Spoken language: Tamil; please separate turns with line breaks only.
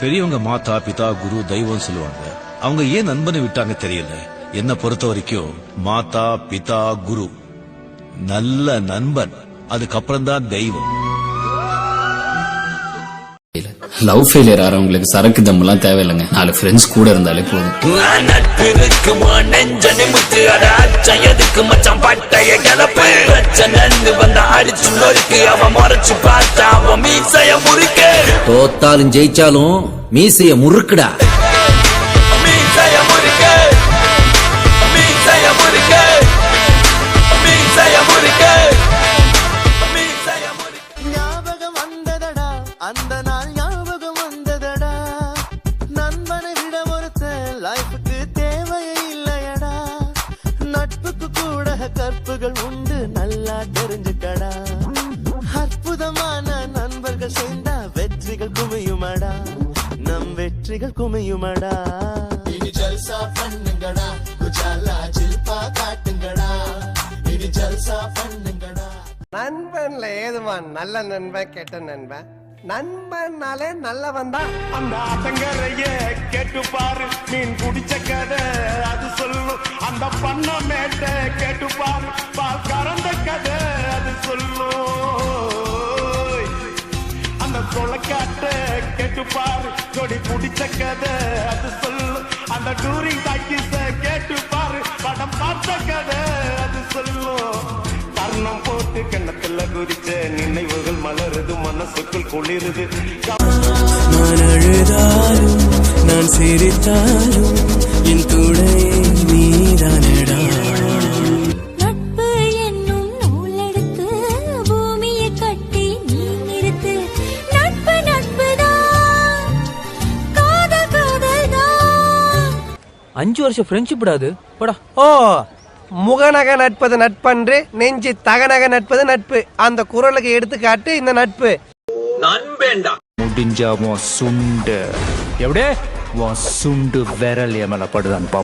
பெரியவங்க மாதா பிதா குரு தெய்வம் சொல்லுவாங்க. அவங்க ஏன் நண்பனை விட்டாங்க தெரியல. என்ன பொறுத்த வரைக்கும் மாதா பிதா குரு நல்ல நண்பன், அதுக்கப்புறம் தான் தெய்வம்.
லவ் ஃபெயிலியர் ஆறவங்களுக்கு சரக்கு தம்மெல்லாம் தேவையில்லைங்க. 4 ஃப்ரெண்ட்ஸ் கூட இருந்தாலே போதும்.
தோத்தாலும் ஜெயிச்சாலும் மீசைய முறுக்குடா.
ஞாபகம் வந்ததடா, அந்த நாள் ஞாபகம் வந்ததடா. நண்பனை விட ஒருத்த லைஃபுக்கு தேவையே இல்லையடா. நட்புக்கு கூட கற்புகள் உண்டு, நல்லா தெரிஞ்சுக்கடா. அற்புதமான நண்பர்கள் சேர்ந்தா வெற்றிகள் குமையுமடா, நம் வெற்றிகள் குமையுமடா. இனி ஜல்சா பண்ணுங்கடா, குஜாலா ஜில்பா காட்டுங்கடா. இனி ஜல்சா பண்ணுங்கடா.
நண்பன்ல ஏதுமா நல்ல நண்பன் கெட்ட நண்பன்? நண்பன்னாலே நல்லவன் தான்.
அந்த அசங்கரைய கேட்டு பாரு, மீன் குடிச்ச கதை அது சொல்லும். அந்த பண்ண மேட்ட கேட்டு பாரு, பால் கறந்த கதை அது சொல்லும். அந்த கொலைக்காட்ட கேட்டு பாரு, கொடி பிடிச்ச கதை அது சொல்லும். அந்த டூரிங் டாக்கிஸ கேட்டு பாரு, படம் பார்த்த கதை அது சொல்லும். கர்ணம் போட்டு கண்ணத்துல குறிச்ச நினைவுகள் மலருது, மனசுக்குள் குளிருது.
நான் அழுதாலும் நான் சிரித்தாலும் என் துணை நீதானடா.
நட்பு என்னும் நூலெடுத்து பூமியை கட்டி நீ நிறுத்து. நட்பு நட்புதான், காதல் காதல்தான்.
5 வருஷம் ஃப்ரெண்ட்ஷிப் அது போடா.
ஓ, முகநக நட்பது நட்பன்று, நெஞ்சு தகநக நட்பது நட்பு. அந்த குரலுக்கு எடுத்துக்காட்டு இந்த நட்பு.
முடிஞ்சா சுண்டு எப்படியே சுண்டு விரல் எமல படுதான் பாப்போம்.